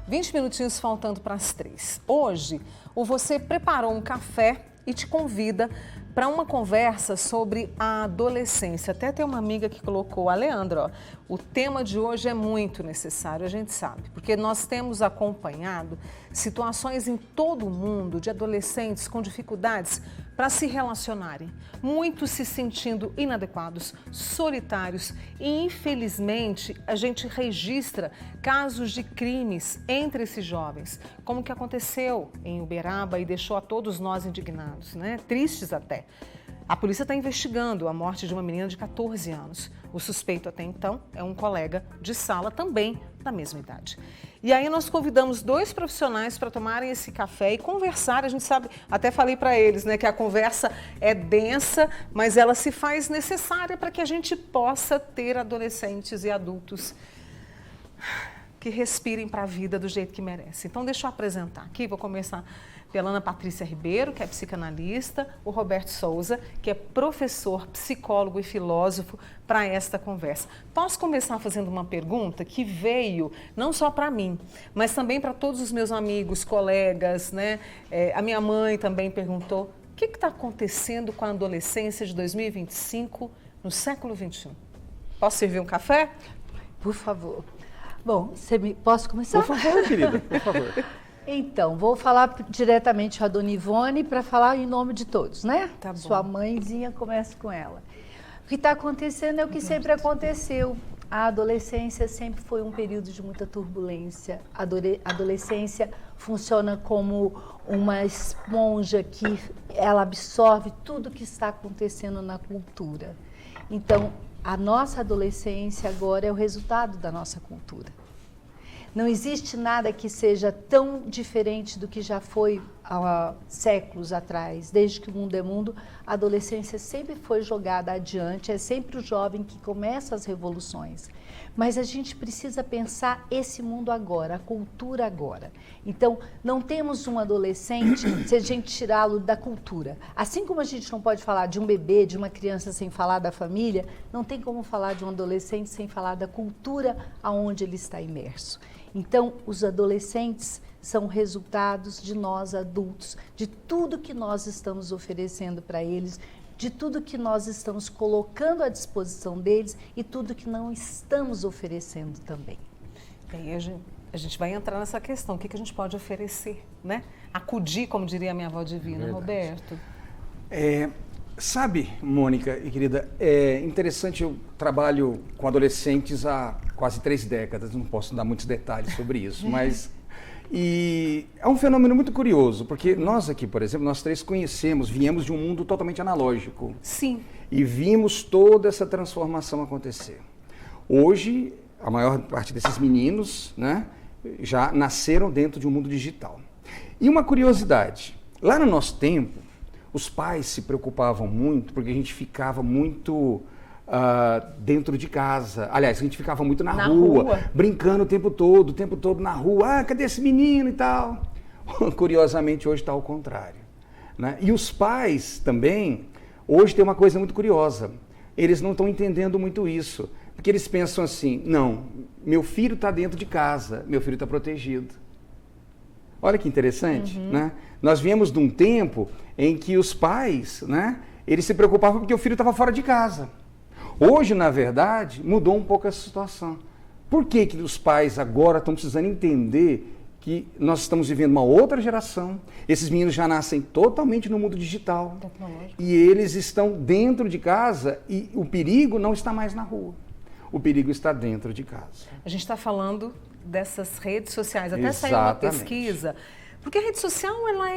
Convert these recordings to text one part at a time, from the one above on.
20 minutinhos faltando para as 3. Hoje, o Você preparou um café e te convida para uma conversa sobre a adolescência. Até tem uma amiga que colocou, a Leandra, ó, o tema de hoje é muito necessário, a gente sabe, porque nós temos acompanhado situações em todo o mundo de adolescentes com dificuldades para se relacionarem, muitos se sentindo inadequados, solitários e, infelizmente, a gente registra casos de crimes entre esses jovens, como o que aconteceu em Uberaba e deixou a todos nós indignados, né? Tristes até. A polícia está investigando a morte de uma menina de 14 anos. O suspeito até então é um colega de sala também da mesma idade. E aí nós convidamos 2 profissionais para tomarem esse café e conversar. A gente sabe, até falei para eles, né, que a conversa é densa, mas ela se faz necessária para que a gente possa ter adolescentes e adultos que respirem para a vida do jeito que merecem. Então deixa eu apresentar aqui, vou começar pela Ana Patrícia Ribeiro, que é psicanalista, o Roberto Souza, que é professor, psicólogo e filósofo, para esta conversa. Posso começar fazendo uma pergunta que veio não só para mim, mas também para todos os meus amigos, colegas, né? A minha mãe também perguntou, o que está acontecendo com a adolescência de 2025 no século XXI? Posso servir um café? Por favor. Bom, posso começar? Por favor, querida, por favor. Então, vou falar diretamente com a dona Ivone para falar em nome de todos, né? Tá bom. Sua mãezinha, começa com ela. O que está acontecendo é o que sempre aconteceu. A adolescência sempre foi um período de muita turbulência. A adolescência funciona como uma esponja que ela absorve tudo que está acontecendo na cultura. Então, a nossa adolescência agora é o resultado da nossa cultura. Não existe nada que seja tão diferente do que já foi há séculos atrás. Desde que o mundo é mundo, a adolescência sempre foi jogada adiante, é sempre o jovem que começa as revoluções. Mas a gente precisa pensar esse mundo agora, a cultura agora. Então, não temos um adolescente se a gente tirá-lo da cultura. Assim como a gente não pode falar de um bebê, de uma criança sem falar da família, não tem como falar de um adolescente sem falar da cultura aonde ele está imerso. Então, os adolescentes são resultados de nós adultos, de tudo que nós estamos oferecendo para eles, de tudo que nós estamos colocando à disposição deles e tudo que não estamos oferecendo também. Bem, a gente vai entrar nessa questão, o que a gente pode oferecer, né? Acudir, como diria a minha avó divina. Verdade. Roberto. Sabe, Mônica e querida, é interessante, eu trabalho com adolescentes há quase 3 décadas, não posso dar muitos detalhes sobre isso, mas é um fenômeno muito curioso, porque nós aqui, por exemplo, nós 3 viemos de um mundo totalmente analógico. Sim. E vimos toda essa transformação acontecer. Hoje, a maior parte desses meninos, né, já nasceram dentro de um mundo digital. E uma curiosidade, lá no nosso tempo, os pais se preocupavam muito, porque a gente ficava muito dentro de casa. Aliás, a gente ficava muito na rua, brincando o tempo todo na rua. Ah, cadê esse menino e tal? Curiosamente, hoje está ao contrário, né? E os pais também, hoje tem uma coisa muito curiosa. Eles não estão entendendo muito isso, porque eles pensam assim, não, meu filho está dentro de casa, meu filho está protegido. Olha que interessante, né? Nós viemos de um tempo em que os pais, né, eles se preocupavam porque o filho estava fora de casa. Hoje, na verdade, mudou um pouco essa situação. Por que que os pais agora estão precisando entender que nós estamos vivendo uma outra geração? Esses meninos já nascem totalmente no mundo digital. E eles estão dentro de casa e o perigo não está mais na rua. O perigo está dentro de casa. A gente está falando dessas redes sociais. Até saiu uma pesquisa, porque a rede social ela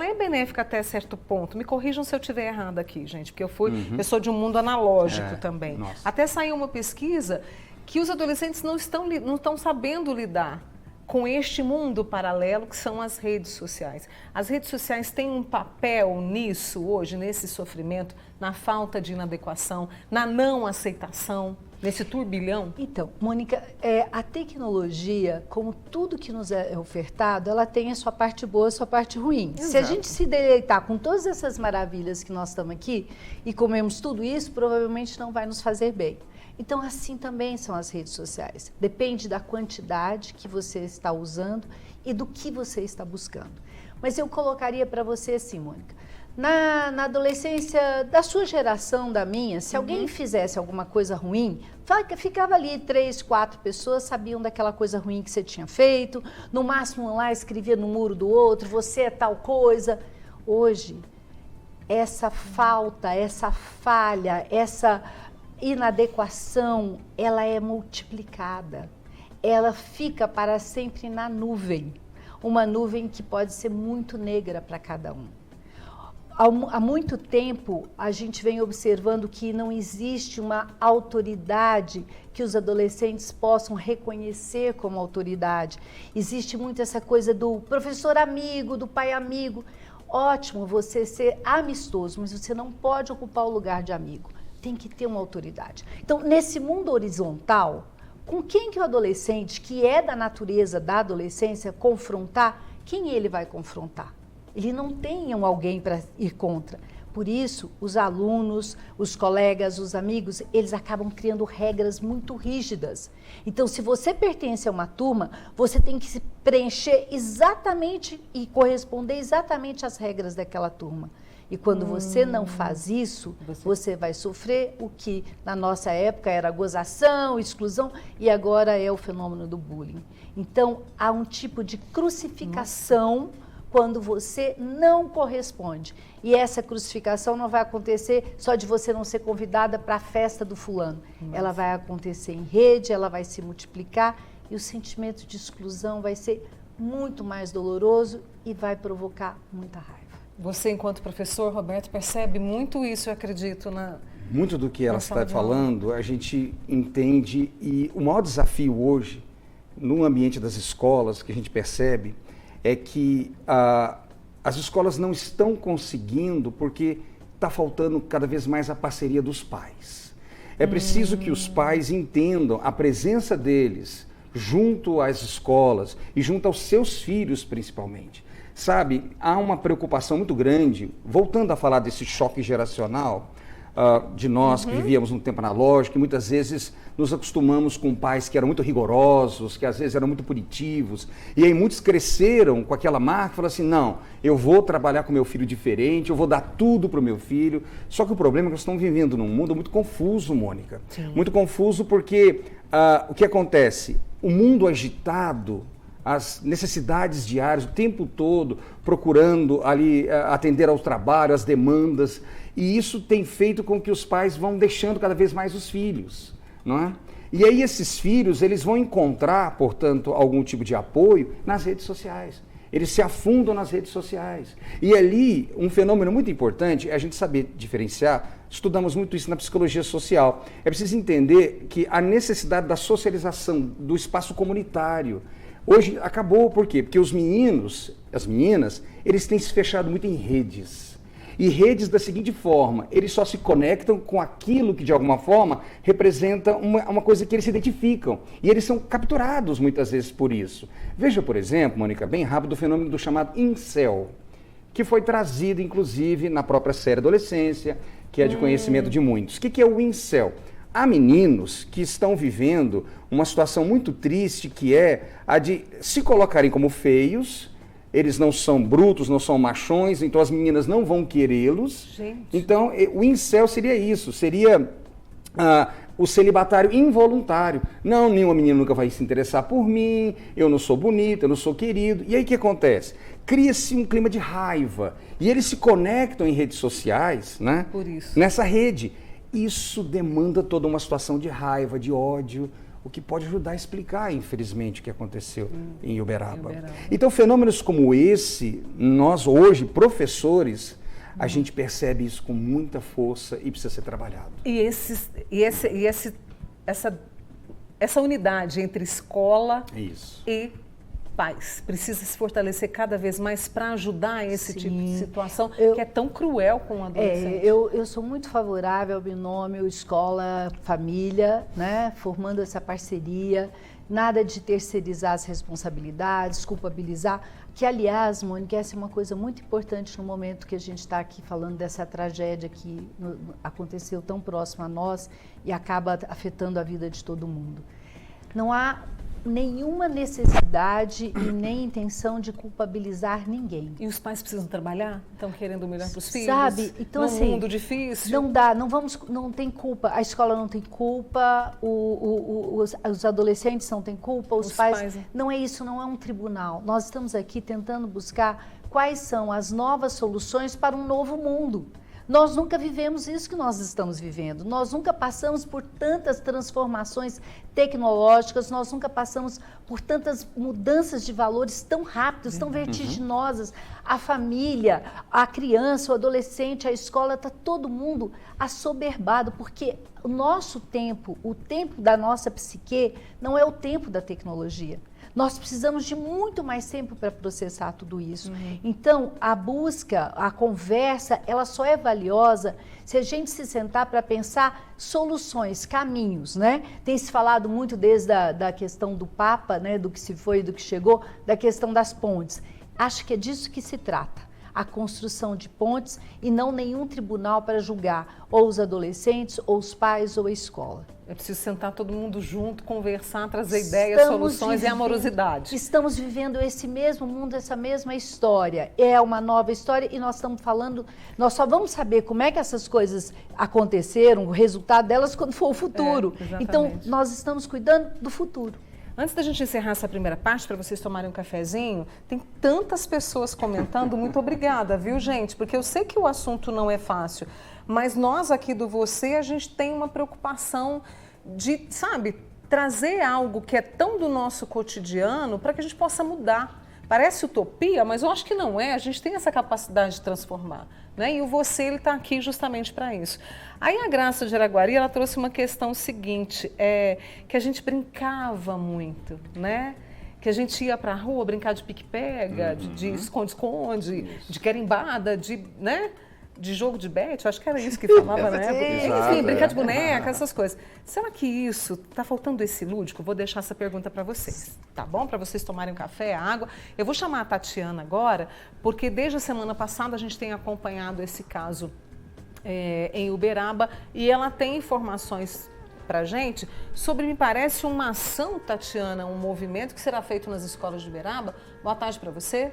é benéfica até certo ponto. Me corrijam se eu estiver errado aqui, gente, porque eu sou de um mundo analógico também. Nossa. Até saiu uma pesquisa que os adolescentes não estão sabendo lidar com este mundo paralelo que são as redes sociais. As redes sociais têm um papel nisso hoje, nesse sofrimento, na falta de inadequação, na não aceitação, nesse turbilhão? Então, Mônica, a tecnologia, como tudo que nos é ofertado, ela tem a sua parte boa e a sua parte ruim. Exato. Se a gente se deleitar com todas essas maravilhas que nós estamos aqui e comemos tudo isso, provavelmente não vai nos fazer bem. Então, assim também são as redes sociais. Depende da quantidade que você está usando e do que você está buscando. Mas eu colocaria para você assim, Mônica, na adolescência da sua geração, da minha, se alguém fizesse alguma coisa ruim, ficava ali 3, 4 pessoas, sabiam daquela coisa ruim que você tinha feito, no máximo lá escrevia no muro do outro, você é tal coisa. Hoje, essa falta, essa falha, essa inadequação, ela é multiplicada. Ela fica para sempre na nuvem. Uma nuvem que pode ser muito negra para cada um. Há muito tempo, a gente vem observando que não existe uma autoridade que os adolescentes possam reconhecer como autoridade. Existe muito essa coisa do professor amigo, do pai amigo. Ótimo você ser amistoso, mas você não pode ocupar o lugar de amigo. Tem que ter uma autoridade. Então, nesse mundo horizontal, com quem que o adolescente, que é da natureza da adolescência, confrontar, quem ele vai confrontar? Ele não tem alguém para ir contra. Por isso, os alunos, os colegas, os amigos, eles acabam criando regras muito rígidas. Então, se você pertence a uma turma, você tem que se preencher exatamente e corresponder exatamente às regras daquela turma. E quando você não faz isso, você vai sofrer o que na nossa época era gozação, exclusão, e agora é o fenômeno do bullying. Então, há um tipo de crucificação quando você não corresponde. E essa crucificação não vai acontecer só de você não ser convidada para a festa do fulano. Ela vai acontecer em rede, ela vai se multiplicar e o sentimento de exclusão vai ser muito mais doloroso e vai provocar muita raiva. Você, enquanto professor, Roberto, percebe muito isso, eu acredito, muito do que ela está falando, a gente entende, e o maior desafio hoje, no ambiente das escolas, que a gente percebe, é que as escolas não estão conseguindo porque está faltando cada vez mais a parceria dos pais. É preciso que os pais entendam a presença deles junto às escolas e junto aos seus filhos, principalmente. Sabe, há uma preocupação muito grande, voltando a falar desse choque geracional, de nós que vivíamos um tempo analógico, e muitas vezes nos acostumamos com pais que eram muito rigorosos, que às vezes eram muito punitivos, e aí muitos cresceram com aquela marca, falaram assim, não, eu vou trabalhar com meu filho diferente, eu vou dar tudo para o meu filho. Só que o problema é que nós estamos vivendo num mundo muito confuso, Mônica. Sim. Muito confuso porque o que acontece? O mundo agitado, as necessidades diárias, o tempo todo, procurando ali atender ao trabalho, às demandas, e isso tem feito com que os pais vão deixando cada vez mais os filhos, não é? E aí esses filhos, eles vão encontrar, portanto, algum tipo de apoio nas redes sociais. Eles se afundam nas redes sociais. E ali, um fenômeno muito importante é a gente saber diferenciar, estudamos muito isso na psicologia social, é preciso entender que a necessidade da socialização, do espaço comunitário, hoje acabou, por quê? Porque os meninos, as meninas, eles têm se fechado muito em redes. E redes da seguinte forma, eles só se conectam com aquilo que de alguma forma representa uma coisa que eles se identificam. E eles são capturados muitas vezes por isso. Veja, por exemplo, Mônica, bem rápido, o fenômeno do chamado incel, que foi trazido inclusive na própria série Adolescência, que é de conhecimento de muitos. O que é o incel? Há meninos que estão vivendo uma situação muito triste, que é a de se colocarem como feios. Eles não são brutos, não são machões, então as meninas não vão querê-los. Então, o incel seria isso, seria o celibatário involuntário. Não, nenhuma menina nunca vai se interessar por mim, eu não sou bonito, eu não sou querido. E aí o que acontece? Cria-se um clima de raiva. E eles se conectam em redes sociais, né? Por isso. Nessa rede. Isso demanda toda uma situação de raiva, de ódio, o que pode ajudar a explicar, infelizmente, o que aconteceu em Uberaba. Então, fenômenos como esse, nós hoje, professores, a gente percebe isso com muita força e precisa ser trabalhado. Essa unidade entre escola Isso. e pais precisa se fortalecer cada vez mais para ajudar esse tipo de situação que é tão cruel com o adolescente. Eu sou muito favorável ao binômio escola-família, né? Formando essa parceria. nada de terceirizar as responsabilidades, culpabilizar, que aliás, Mônica, essa é uma coisa muito importante no momento que a gente está aqui falando dessa tragédia que aconteceu tão próximo a nós e acaba afetando a vida de todo mundo. Não há nenhuma necessidade e nem intenção de culpabilizar ninguém. E os pais precisam trabalhar? Estão querendo o melhor para os filhos? Sabe? Então, num assim, mundo difícil? Não dá, não tem culpa. A escola não tem culpa, os adolescentes não têm culpa, os pais. Não é isso, não é um tribunal. Nós estamos aqui tentando buscar quais são as novas soluções para um novo mundo. Nós nunca vivemos isso que nós estamos vivendo, nós nunca passamos por tantas transformações tecnológicas, nós nunca passamos por tantas mudanças de valores tão rápidas, tão vertiginosas. A família, a criança, o adolescente, a escola, está todo mundo assoberbado, porque o nosso tempo, o tempo da nossa psique, não é o tempo da tecnologia. Nós precisamos de muito mais tempo para processar tudo isso. Então, a busca, a conversa, ela só é valiosa se a gente se sentar para pensar soluções, caminhos, né? Tem se falado muito desde da questão do Papa, né? Do que se foi e do que chegou, da questão das pontes. Acho que é disso que se trata. A construção de pontes e não nenhum tribunal para julgar ou os adolescentes, ou os pais, ou a escola. É preciso sentar todo mundo junto, conversar, trazer ideias, soluções e amorosidade. Estamos vivendo esse mesmo mundo, essa mesma história. É uma nova história e nós estamos falando, nós só vamos saber como é que essas coisas aconteceram, o resultado delas quando for o futuro. Então, nós estamos cuidando do futuro. Antes da gente encerrar essa primeira parte, para vocês tomarem um cafezinho, tem tantas pessoas comentando, muito obrigada, viu, gente? Porque eu sei que o assunto não é fácil, mas nós aqui do Você, a gente tem uma preocupação de, sabe, trazer algo que é tão do nosso cotidiano para que a gente possa mudar. Parece utopia, mas eu acho que não é, a gente tem essa capacidade de transformar, né? E o Você, ele está aqui justamente para isso. Aí a Graça de Araguari, ela trouxe uma questão seguinte, que a gente brincava muito, né? Que a gente ia para a rua brincar de pique-pega, de esconde-esconde, de querimbada, né? De jogo de bete, eu acho que era isso que falava na época. Enfim, brincar de boneca, essas coisas. Será que isso, está faltando esse lúdico? Vou deixar essa pergunta para vocês, tá bom? Para vocês tomarem um café, água. Eu vou chamar a Tatiana agora, porque desde a semana passada a gente tem acompanhado esse caso em Uberaba e ela tem informações para gente sobre, me parece, uma ação, Tatiana, um movimento que será feito nas escolas de Uberaba. Boa tarde para você.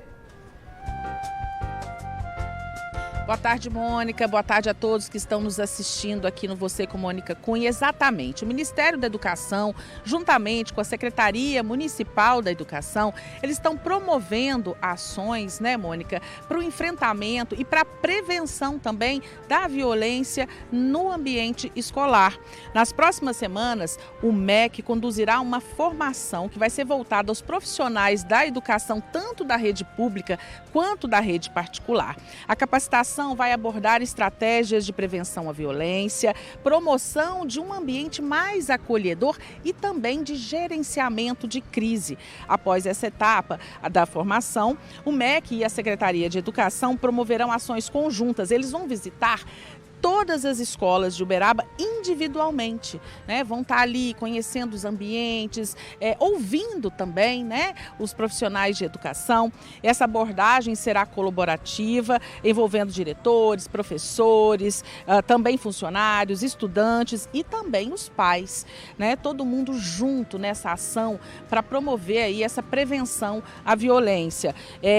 Boa tarde, Mônica. Boa tarde a todos que estão nos assistindo aqui no Você com Mônica Cunha. Exatamente. O Ministério da Educação, juntamente com a Secretaria Municipal da Educação, eles estão promovendo ações, né, Mônica, para o enfrentamento e para a prevenção também da violência no ambiente escolar. Nas próximas semanas, o MEC conduzirá uma formação que vai ser voltada aos profissionais da educação, tanto da rede pública quanto da rede particular. A capacitação vai abordar estratégias de prevenção à violência, promoção de um ambiente mais acolhedor e também de gerenciamento de crise. Após essa etapa da formação, o MEC e a Secretaria de Educação promoverão ações conjuntas. Eles vão visitar todas as escolas de Uberaba individualmente, né? Vão estar ali conhecendo os ambientes, ouvindo também, né, os profissionais de educação. Essa abordagem será colaborativa, envolvendo diretores, professores, também funcionários, estudantes e também os pais, né? Todo mundo junto nessa ação para promover aí essa prevenção à violência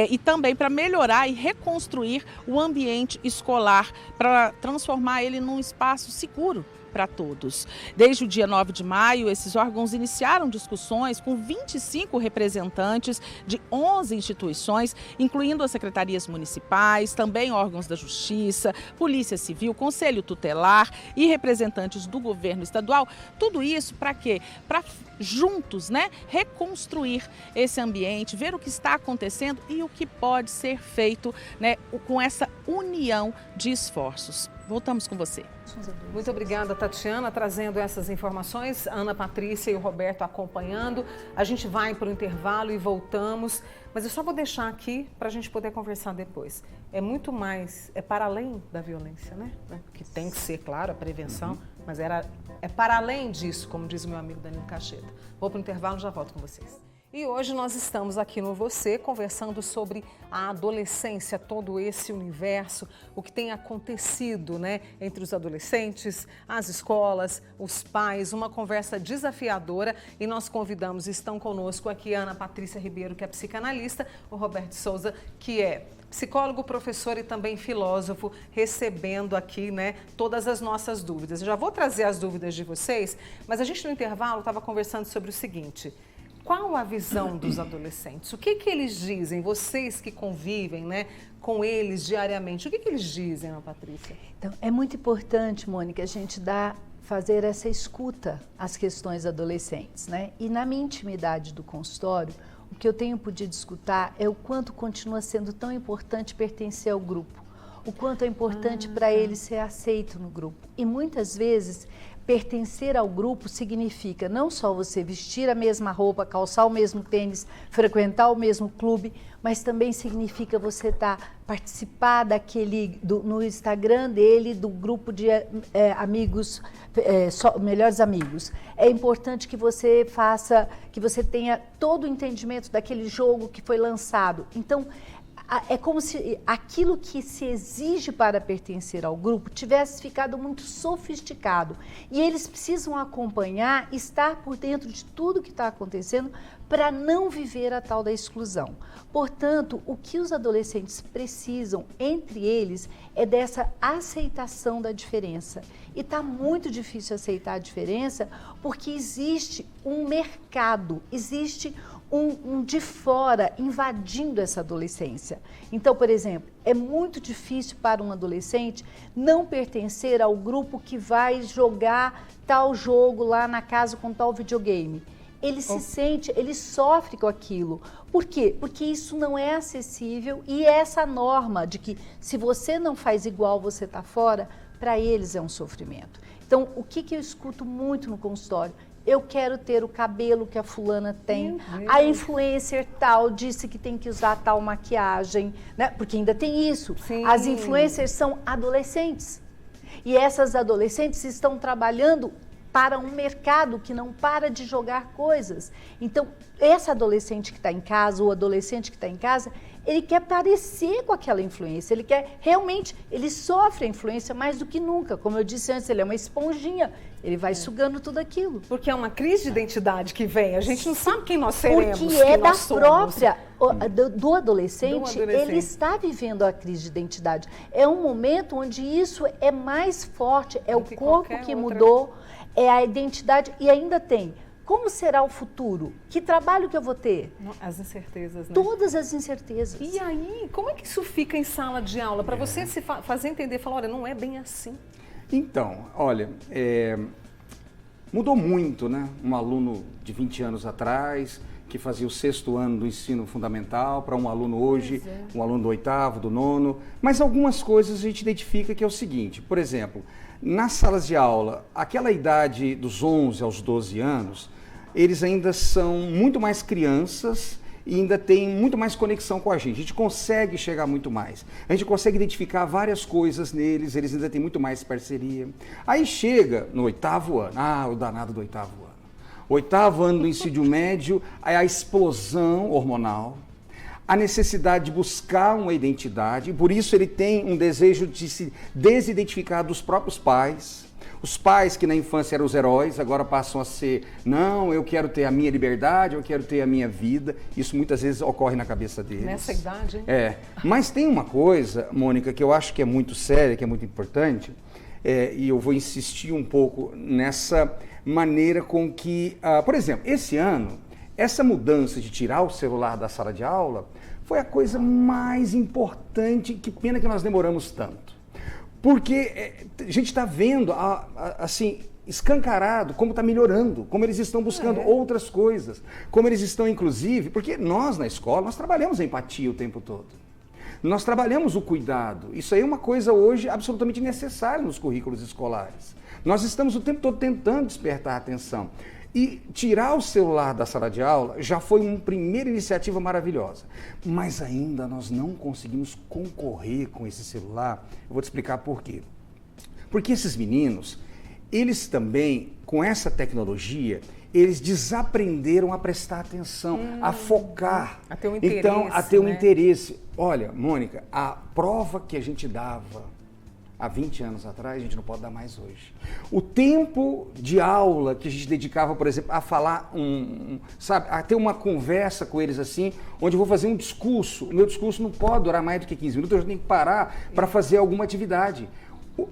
e também para melhorar e reconstruir o ambiente escolar, para transformar ele num espaço seguro para todos. Desde o dia 9 de maio, esses órgãos iniciaram discussões com 25 representantes de 11 instituições, incluindo as secretarias municipais, também órgãos da Justiça, Polícia Civil, Conselho Tutelar e representantes do governo estadual. Tudo isso para quê? Para juntos, né, reconstruir esse ambiente, ver o que está acontecendo e o que pode ser feito, né, com essa união de esforços. Voltamos com você. Muito obrigada, Tatiana, trazendo essas informações. Ana Patrícia e o Roberto acompanhando. A gente vai para o intervalo e voltamos. Mas eu só vou deixar aqui para a gente poder conversar depois. É muito mais, é para além da violência, né? Que tem que ser, claro, a prevenção, mas é para além disso, como diz o meu amigo Danilo Cacheta. Vou para o intervalo e já volto com vocês. E hoje nós estamos aqui no Você conversando sobre a adolescência, todo esse universo, o que tem acontecido, né, entre os adolescentes, as escolas, os pais, uma conversa desafiadora e nós convidamos, estão conosco aqui a Ana Patrícia Ribeiro, que é psicanalista, o Roberto Souza, que é psicólogo, professor e também filósofo, recebendo aqui, né, todas as nossas dúvidas. Eu já vou trazer as dúvidas de vocês, mas a gente no intervalo estava conversando sobre o seguinte: qual a visão dos adolescentes? O que eles dizem? Vocês que convivem, né, com eles diariamente, o que eles dizem, Ana Patrícia? Então, é muito importante, Mônica, a gente fazer essa escuta às questões adolescentes, né? E na minha intimidade do consultório, o que eu tenho podido escutar é o quanto continua sendo tão importante pertencer ao grupo, o quanto é importante para ele ser aceito no grupo. E muitas vezes pertencer ao grupo significa não só você vestir a mesma roupa, calçar o mesmo tênis, frequentar o mesmo clube, mas também significa você participar no Instagram dele, do grupo de amigos, melhores amigos. É importante que você que você tenha todo o entendimento daquele jogo que foi lançado. Então, é como se aquilo que se exige para pertencer ao grupo tivesse ficado muito sofisticado. E eles precisam acompanhar, estar por dentro de tudo que está acontecendo para não viver a tal da exclusão. Portanto, o que os adolescentes precisam, entre eles, é dessa aceitação da diferença. E está muito difícil aceitar a diferença porque existe um mercado, existe um de fora invadindo essa adolescência. Então, por exemplo, é muito difícil para um adolescente não pertencer ao grupo que vai jogar tal jogo lá na casa com tal videogame. Ele se sente, ele sofre com aquilo. Por quê? Porque isso não é acessível e essa norma de que se você não faz igual, você está fora, para eles é um sofrimento. Então, o que eu escuto muito no consultório? Eu quero ter o cabelo que a fulana tem, a influencer tal disse que tem que usar tal maquiagem, né? Porque ainda tem isso. Sim. As influencers são adolescentes e essas adolescentes estão trabalhando para um mercado que não para de jogar coisas. Então, esse adolescente que está em casa, ou adolescente que está em casa, ele quer parecer com aquela influência, ele quer realmente, ele sofre a influência mais do que nunca. Como eu disse antes, ele é uma esponjinha, ele vai sugando tudo aquilo. Porque é uma crise de identidade que vem, a gente não sabe quem nós seremos, porque quem é da nós somos. própria, do adolescente, ele está vivendo a crise de identidade. É um momento onde isso é mais forte, é o corpo que mudou, é a identidade e ainda tem. Como será o futuro? Que trabalho que eu vou ter? As incertezas, né? Todas as incertezas. E aí, como é que isso fica em sala de aula? Para você se fazer entender, falar, olha, não é bem assim. Então, olha, mudou muito, né? Um aluno de 20 anos atrás, que fazia o 6º ano do ensino fundamental, para um aluno hoje, um aluno do 8º, do 9º. Mas algumas coisas a gente identifica que é o seguinte, por exemplo, nas salas de aula, aquela idade dos 11 aos 12 anos, eles ainda são muito mais crianças e ainda tem muito mais conexão com a gente consegue chegar muito mais, a gente consegue identificar várias coisas neles, eles ainda têm muito mais parceria. Aí chega no 8º ano, o danado do 8º ano. 8º ano do ensino médio, a explosão hormonal, a necessidade de buscar uma identidade, e por isso ele tem um desejo de se desidentificar dos próprios pais. Os pais que na infância eram os heróis, agora passam a ser, não, eu quero ter a minha liberdade, eu quero ter a minha vida. Isso muitas vezes ocorre na cabeça deles. Nessa idade, hein? Mas tem uma coisa, Mônica, que eu acho que é muito séria, que é muito importante, e eu vou insistir um pouco nessa maneira com que, por exemplo, esse ano, essa mudança de tirar o celular da sala de aula foi a coisa mais importante, que pena que nós demoramos tanto. Porque a gente está vendo, assim, escancarado como está melhorando, como eles estão buscando outras coisas, como eles estão, inclusive, porque nós na escola, nós trabalhamos a empatia o tempo todo. Nós trabalhamos o cuidado. Isso aí é uma coisa hoje absolutamente necessária nos currículos escolares. Nós estamos o tempo todo tentando despertar a atenção. E tirar o celular da sala de aula já foi uma primeira iniciativa maravilhosa. Mas ainda nós não conseguimos concorrer com esse celular. Eu vou te explicar por quê. Porque esses meninos, eles também, com essa tecnologia, eles desaprenderam a prestar atenção, a focar. A ter um interesse. Então, a ter um né? interesse. Olha, Mônica, a prova que a gente dava há 20 anos atrás, a gente não pode dar mais hoje. O tempo de aula que a gente dedicava, por exemplo, a falar, sabe, a ter uma conversa com eles assim, onde eu vou fazer um discurso, o meu discurso não pode durar mais do que 15 minutos, eu já tenho que parar para fazer alguma atividade.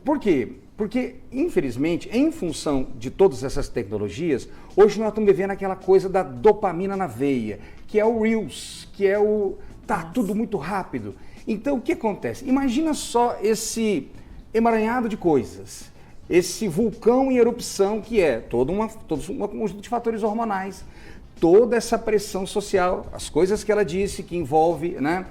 Por quê? Porque, infelizmente, em função de todas essas tecnologias, hoje nós estamos vivendo aquela coisa da dopamina na veia, que é o Reels, que é o... Tá tudo muito rápido. Então, o que acontece? Imagina só esse emaranhado de coisas, esse vulcão em erupção que é todo um conjunto de fatores hormonais, toda essa pressão social, as coisas que ela disse que envolve, né,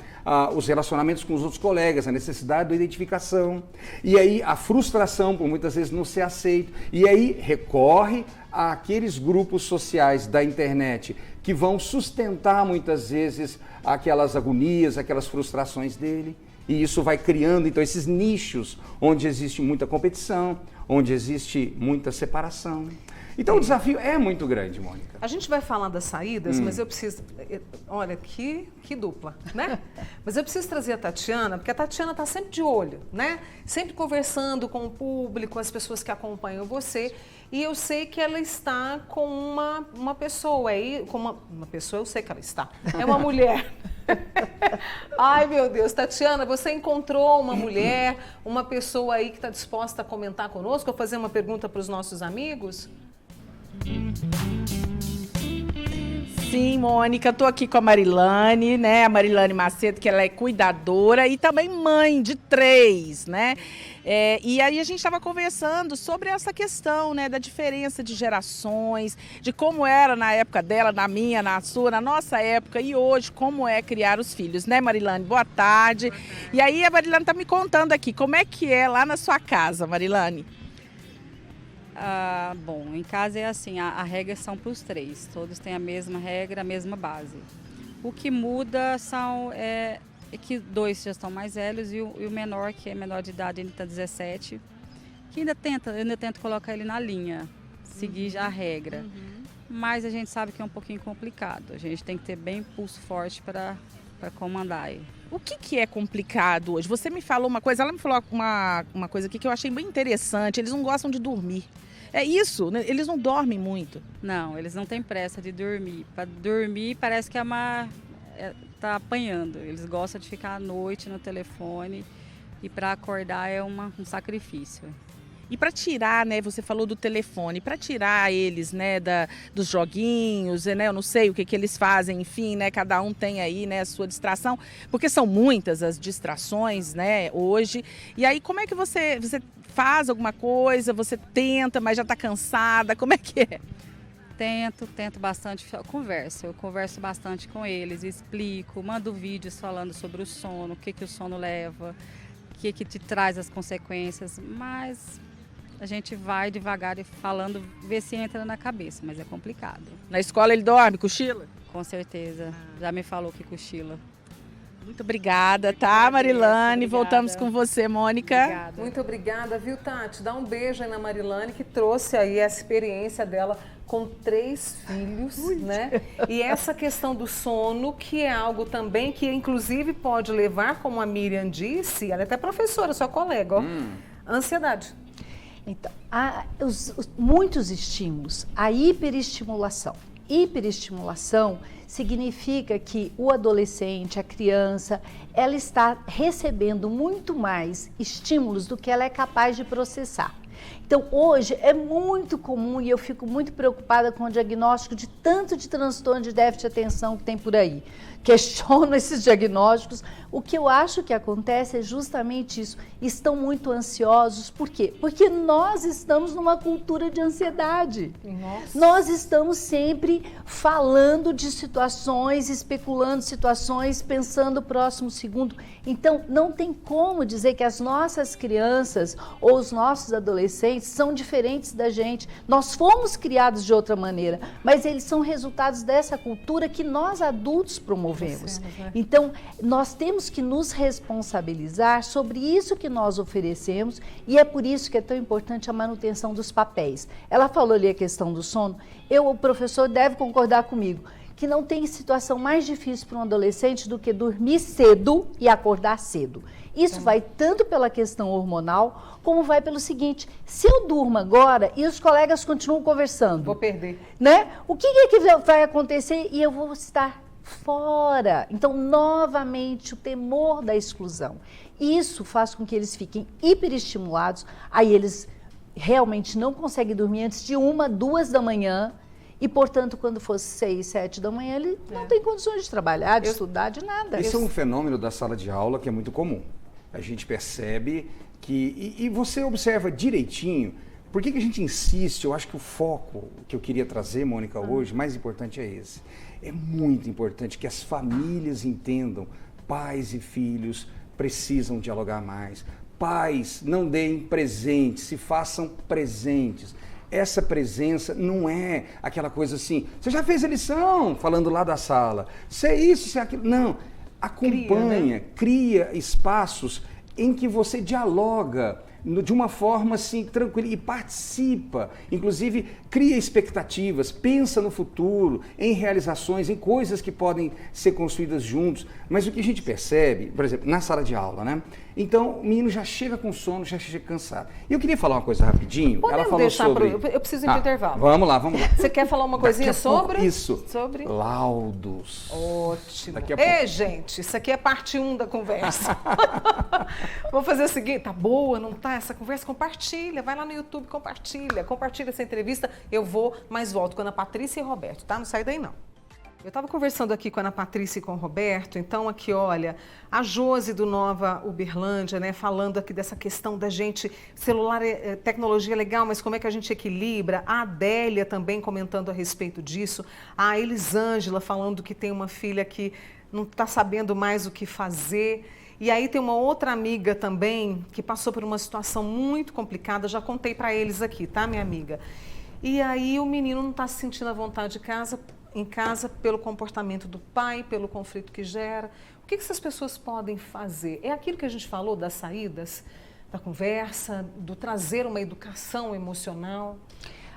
os relacionamentos com os outros colegas, a necessidade da identificação, e aí a frustração por muitas vezes não ser aceito, e aí recorre àqueles grupos sociais da internet que vão sustentar muitas vezes aquelas agonias, aquelas frustrações dele. E isso vai criando, então, esses nichos onde existe muita competição, onde existe muita separação. Então, o desafio é muito grande, Mônica. A gente vai falar das saídas, mas eu preciso... Olha, que dupla, né? Mas eu preciso trazer a Tatiana, porque a Tatiana está sempre de olho, né? Sempre conversando com o público, com as pessoas que acompanham você. E eu sei que ela está com uma pessoa aí, com uma pessoa, eu sei que ela está. É uma mulher. Ai, meu Deus, Tatiana, você encontrou uma mulher, uma pessoa aí que está disposta a comentar conosco, a fazer uma pergunta para os nossos amigos? Sim, Mônica, estou aqui com a Marilane, né? A Marilane Macedo, que ela é cuidadora e também mãe de 3, né? E aí a gente estava conversando sobre essa questão, né, da diferença de gerações, de como era na época dela, na minha, na sua, na nossa época e hoje, como é criar os filhos, né, Marilane? Boa tarde. E aí a Marilane está me contando aqui, como é que é lá na sua casa, Marilane? Bom, em casa é assim, a regra são para os 3, todos têm a mesma regra, a mesma base. O que muda é que 2 já estão mais velhos e o menor, que é menor de idade, ele está 17, que eu ainda tento colocar ele na linha, seguir já a regra. Mas a gente sabe que é um pouquinho complicado, a gente tem que ter bem pulso forte para comandar ele. O que é complicado hoje? Você me falou uma coisa, ela me falou uma coisa aqui que eu achei bem interessante, eles não gostam de dormir. É isso, né? Eles não dormem muito. Não, eles não têm pressa de dormir. Para dormir parece que tá apanhando. Eles gostam de ficar à noite no telefone e para acordar é um sacrifício. E para tirar, né, você falou do telefone, para tirar eles, né, dos joguinhos, né, eu não sei o que eles fazem, enfim, né, cada um tem aí, né, a sua distração, porque são muitas as distrações, né, hoje. E aí, como é que você faz alguma coisa, você tenta, mas já está cansada, como é que é? Tento bastante, eu converso bastante com eles, explico, mando vídeos falando sobre o sono, o que o sono leva, o que te traz as consequências, mas a gente vai devagar e falando, ver se entra na cabeça, mas é complicado. Na escola ele dorme, cochila? Com certeza, já me falou que cochila. Muito obrigada, tá, Marilane? Obrigada. Voltamos com você, Mônica. Obrigada. Muito obrigada, viu, Tati? Dá um beijo aí na Marilane, que trouxe aí essa experiência dela com 3 filhos, né? E essa questão do sono, que é algo também que, inclusive, pode levar, como a Miriam disse, ela é até professora, sua colega, ó, ansiedade. Então, há muitos estímulos, a hiperestimulação. Hiperestimulação significa que o adolescente, a criança, ela está recebendo muito mais estímulos do que ela é capaz de processar. Então, hoje é muito comum e eu fico muito preocupada com o diagnóstico de tanto de transtorno de déficit de atenção que tem por aí. questionam esses diagnósticos. O que eu acho que acontece é justamente isso. Estão muito ansiosos. Por quê? Porque nós estamos numa cultura de ansiedade. Nossa. Nós estamos sempre falando de situações, especulando situações, pensando o próximo segundo. Então, não tem como dizer que as nossas crianças ou os nossos adolescentes são diferentes da gente. Nós fomos criados de outra maneira, mas eles são resultados dessa cultura que nós adultos promovemos. Então, nós temos que nos responsabilizar sobre isso que nós oferecemos e é por isso que é tão importante a manutenção dos papéis. Ela falou ali a questão do sono, o professor deve concordar comigo, que não tem situação mais difícil para um adolescente do que dormir cedo e acordar cedo. Isso vai tanto pela questão hormonal, como vai pelo seguinte, se eu durmo agora e os colegas continuam conversando... Vou perder. Né? O que é que vai acontecer e eu vou estar fora? Então, novamente, o temor da exclusão. Isso faz com que eles fiquem hiperestimulados, aí eles realmente não conseguem dormir antes de 1, 2 da manhã, e, portanto, quando fosse 6, 7 da manhã, ele não tem condições de trabalhar, de estudar, de nada. Isso é um fenômeno da sala de aula que é muito comum. A gente percebe que... E você observa direitinho. Por que a gente insiste? Eu acho que o foco que eu queria trazer, Mônica, hoje, mais importante é esse. É muito importante que as famílias entendam, pais e filhos precisam dialogar mais. Pais, não deem presentes, se façam presentes. Essa presença não é aquela coisa assim, você já fez a lição, falando lá da sala, você é isso, você é aquilo. Não, acompanha, cria espaços em que você dialoga de uma forma assim tranquila e participa, inclusive cria expectativas, pensa no futuro, em realizações, em coisas que podem ser construídas juntos. Mas o que a gente percebe, por exemplo, na sala de aula, né? Então o menino já chega com sono, já chega cansado. E eu queria falar uma coisa rapidinho. Podemos Ela falou deixar sobre... eu preciso ir para o intervalo. Vamos lá, vamos lá. Você quer falar uma coisinha sobre? Isso. Sobre? Laudos. Ótimo. Daqui a pouco. Ei, gente, isso aqui é parte 1 da conversa. Vamos fazer o seguinte, tá boa, não tá? Essa conversa, compartilha, vai lá no YouTube, compartilha essa entrevista. Eu vou, mas volto com a Ana Patrícia e Roberto, tá? Não sai daí, não. Eu estava conversando aqui com a Ana Patrícia e com o Roberto, então aqui, olha, a Josi do Nova Uberlândia, né, falando aqui dessa questão da gente, celular é tecnologia legal, mas como é que a gente equilibra? A Adélia também comentando a respeito disso, a Elisângela falando que tem uma filha que não está sabendo mais o que fazer. E aí tem uma outra amiga também que passou por uma situação muito complicada, já contei para eles aqui, tá, minha amiga? E aí o menino não está se sentindo à vontade em casa pelo comportamento do pai, pelo conflito que gera. O que essas pessoas podem fazer? É aquilo que a gente falou das saídas, da conversa, do trazer uma educação emocional?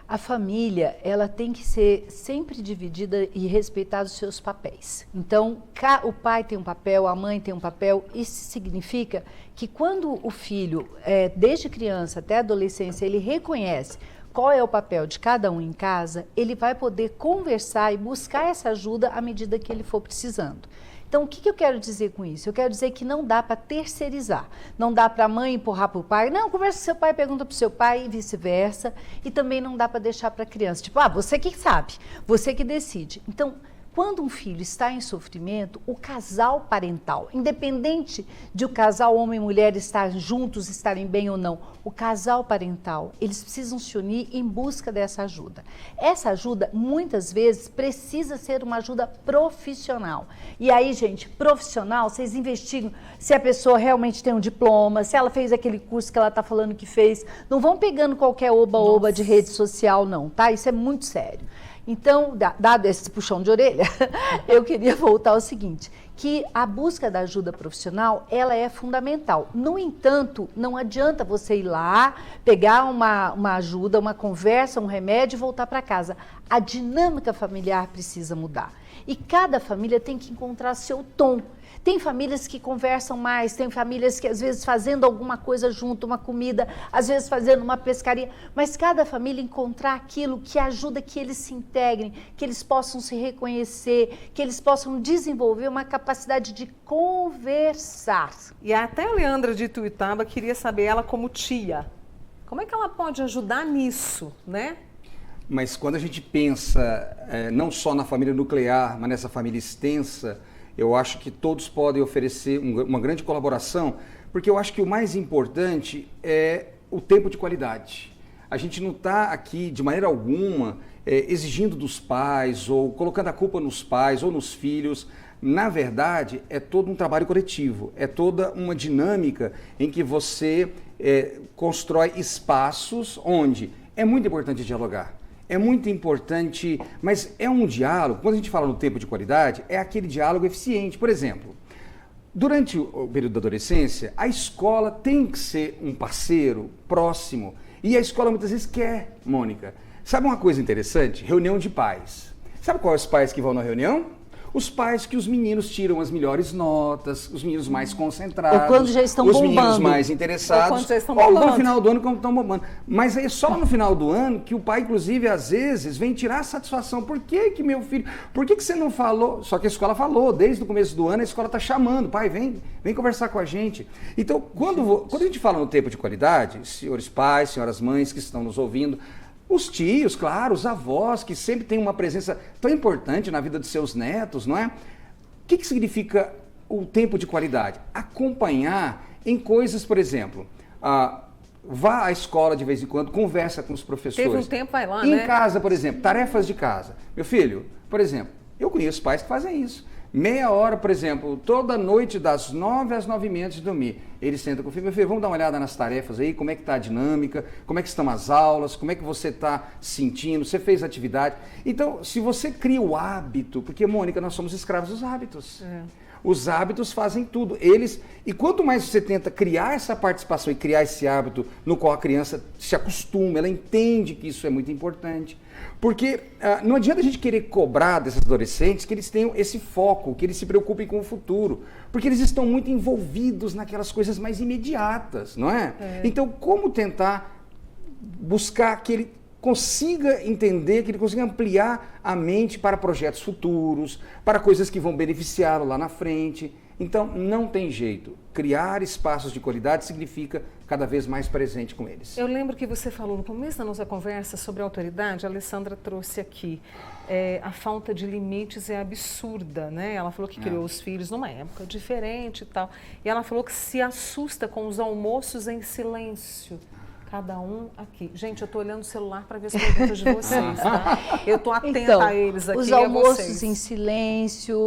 A família, ela tem que ser sempre dividida e respeitar os seus papéis. Então, o pai tem um papel, a mãe tem um papel. Isso significa que quando o filho, desde criança até a adolescência, ele reconhece qual é o papel de cada um em casa, ele vai poder conversar e buscar essa ajuda à medida que ele for precisando. Então, o que eu quero dizer com isso? Eu quero dizer que não dá para terceirizar, não dá para a mãe empurrar para o pai, não, conversa com seu pai, pergunta para o seu pai e vice-versa, e também não dá para deixar para a criança, tipo, você que sabe, você que decide. Então, quando um filho está em sofrimento, o casal parental, independente de o casal homem e mulher estar juntos, estarem bem ou não, o casal parental, eles precisam se unir em busca dessa ajuda. Essa ajuda, muitas vezes, precisa ser uma ajuda profissional. E aí, gente, profissional, vocês investigam se a pessoa realmente tem um diploma, se ela fez aquele curso que ela está falando que fez. Não vão pegando qualquer oba-oba de rede social, não, tá? Isso é muito sério. Então, dado esse puxão de orelha, eu queria voltar ao seguinte, que a busca da ajuda profissional, ela é fundamental. No entanto, não adianta você ir lá, pegar uma ajuda, uma conversa, um remédio e voltar para casa. A dinâmica familiar precisa mudar. E cada família tem que encontrar seu tom. Tem famílias que conversam mais, tem famílias que às vezes fazendo alguma coisa junto, uma comida, às vezes fazendo uma pescaria, mas cada família encontrar aquilo que ajuda que eles se integrem, que eles possam se reconhecer, que eles possam desenvolver uma capacidade de conversar. E até a Leandra de Ituiutaba queria saber, ela como tia, como é que ela pode ajudar nisso, né? Mas quando a gente pensa não só na família nuclear, mas nessa família extensa, Eu acho que todos podem oferecer uma grande colaboração, porque eu acho que o mais importante é o tempo de qualidade. A gente não está aqui, de maneira alguma, exigindo dos pais ou colocando a culpa nos pais ou nos filhos. Na verdade, é todo um trabalho coletivo, é toda uma dinâmica em que você constrói espaços onde é muito importante dialogar. É muito importante, mas é um diálogo, quando a gente fala no tempo de qualidade, é aquele diálogo eficiente. Por exemplo, durante o período da adolescência, a escola tem que ser um parceiro próximo. E a escola muitas vezes quer, Mônica. Sabe uma coisa interessante? Reunião de pais. Sabe quais os pais que vão na reunião? Os pais que os meninos tiram as melhores notas, os meninos mais concentrados, ou quando já estão os bombando, meninos mais interessados, ou quando já estão bombando, ou no final do ano quando estão bombando. Mas é só no final do ano que o pai, inclusive, às vezes, vem tirar a satisfação. Por que meu filho, por que você não falou? Só que a escola falou, desde o começo do ano a escola está chamando, pai, vem conversar com a gente. Então, quando a gente fala no tempo de qualidade, senhores pais, senhoras mães que estão nos ouvindo, os tios, claro, os avós, que sempre têm uma presença tão importante na vida dos seus netos, não é? O que significa o tempo de qualidade? Acompanhar em coisas, por exemplo, vá à escola de vez em quando, conversa com os professores. Teve um tempo, vai lá, em né? Em casa, por exemplo, tarefas de casa. Meu filho, por exemplo, eu conheço pais que fazem isso. Meia hora, por exemplo, toda noite das 9 às 9h30 de dormir. Eles sentam com o filho, meu filho, vamos dar uma olhada nas tarefas aí, como é que está a dinâmica, como é que estão as aulas, como é que você está sentindo, você fez atividade. Então, se você cria o hábito, porque, Mônica, nós somos escravos dos hábitos. Os hábitos fazem tudo. E quanto mais você tenta criar essa participação e criar esse hábito no qual a criança se acostuma, ela entende que isso é muito importante. Porque não adianta a gente querer cobrar desses adolescentes que eles tenham esse foco, que eles se preocupem com o futuro. Porque eles estão muito envolvidos naquelas coisas mais imediatas, não é? Então, como tentar buscar que ele consiga entender, que ele consiga ampliar a mente para projetos futuros, para coisas que vão beneficiá-lo lá na frente. Então, não tem jeito. Criar espaços de qualidade significa cada vez mais presente com eles. Eu lembro que você falou no começo da nossa conversa sobre autoridade, a Alessandra trouxe aqui, a falta de limites é absurda, né? Ela falou que criou os filhos numa época diferente e tal. E ela falou que se assusta com os almoços em silêncio. Cada um aqui. Gente, eu estou olhando o celular para ver as perguntas de vocês, tá? Eu estou atenta então, a eles aqui. Os almoços em silêncio,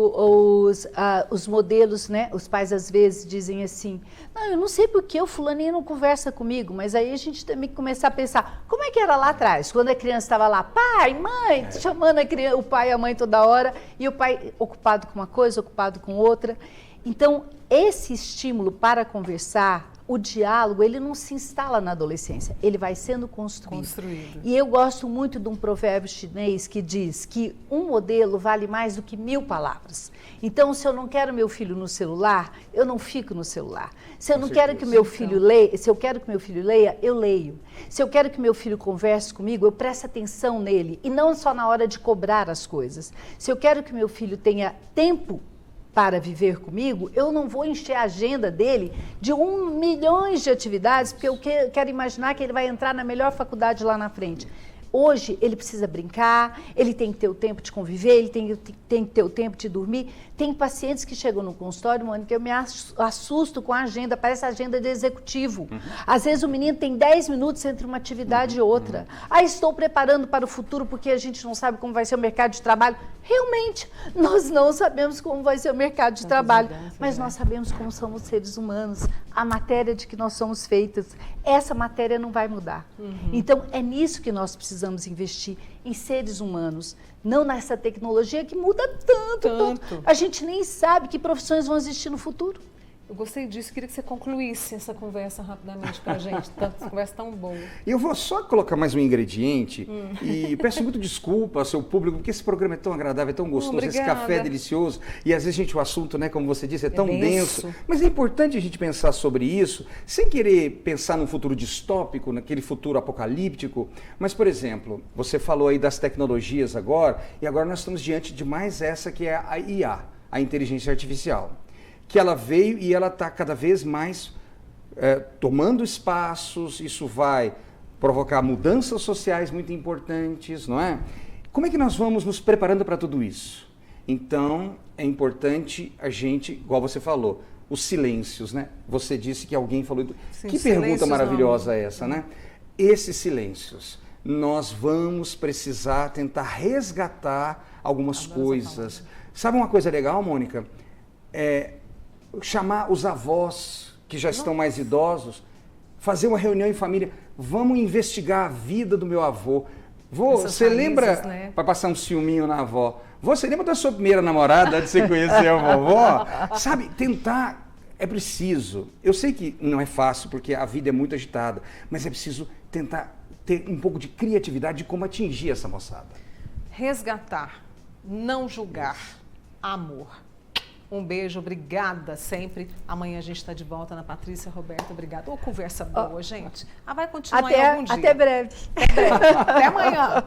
os modelos, né? Os pais às vezes dizem assim, não, eu não sei por que o fulaninho não conversa comigo, mas aí a gente tem que começar a pensar, como é que era lá atrás, quando a criança estava lá, pai, mãe, chamando o pai e a mãe toda hora, e o pai ocupado com uma coisa, ocupado com outra. Então, esse estímulo para conversar, o diálogo, ele não se instala na adolescência, ele vai sendo construído. E eu gosto muito de um provérbio chinês que diz que um modelo vale mais do que 1000 palavras. Então, se eu não quero meu filho no celular, eu não fico no celular. Se eu não quero que meu filho leia, se eu quero que meu filho leia, eu leio. Se eu quero que meu filho converse comigo, eu presto atenção nele, e não só na hora de cobrar as coisas. Se eu quero que meu filho tenha tempo para viver comigo, eu não vou encher a agenda dele de 1 milhão de atividades, porque eu quero imaginar que ele vai entrar na melhor faculdade lá na frente. Hoje, ele precisa brincar, ele tem que ter o tempo de conviver, ele tem que ter o tempo de dormir. Tem pacientes que chegam no consultório, Mônica, eu me assusto com a agenda, parece a agenda de executivo. Às vezes o menino tem 10 minutos entre uma atividade e outra. Estou preparando para o futuro porque a gente não sabe como vai ser o mercado de trabalho. Realmente, nós não sabemos como vai ser o mercado de trabalho, mas nós sabemos como somos seres humanos, a matéria de que nós somos feitas. Essa matéria não vai mudar. Então, é nisso que nós precisamos investir, em seres humanos, não nessa tecnologia que muda tanto. A gente nem sabe que profissões vão existir no futuro. Eu gostei disso, queria que você concluísse essa conversa rapidamente para a gente, essa conversa tão boa. Eu vou só colocar mais um ingrediente e peço muito desculpa ao seu público, porque esse programa é tão agradável, é tão gostoso, esse café é delicioso e às vezes, gente, o assunto, né, como você disse, é tão denso. Mas é importante a gente pensar sobre isso, sem querer pensar num futuro distópico, naquele futuro apocalíptico, mas, por exemplo, você falou aí das tecnologias agora, e agora nós estamos diante de mais essa que é a IA, a inteligência artificial. Que ela veio e ela está cada vez mais tomando espaços, isso vai provocar mudanças sociais muito importantes, não é? Como é que nós vamos nos preparando para tudo isso? Então, é importante a gente, igual você falou, os silêncios, né? Você disse que alguém falou... Sim, que pergunta silêncios maravilhosa é essa, né? Esses silêncios, nós vamos precisar tentar resgatar algumas coisas. Sabe uma coisa legal, Mônica? Chamar os avós que já estão mais idosos, fazer uma reunião em família, vamos investigar a vida do meu avô. Você lembra, né? para passar um ciúminho na avó, você lembra da sua primeira namorada, antes de você conhecer a vovó? Sabe, tentar, é preciso. Eu sei que não é fácil, porque a vida é muito agitada, mas é preciso tentar ter um pouco de criatividade de como atingir essa moçada. Resgatar, não julgar, amor. Um beijo, obrigada sempre. Amanhã a gente está de volta na Patrícia Roberta, obrigada. Ô, conversa boa, gente. Vai continuar em algum dia. Até breve. Até amanhã.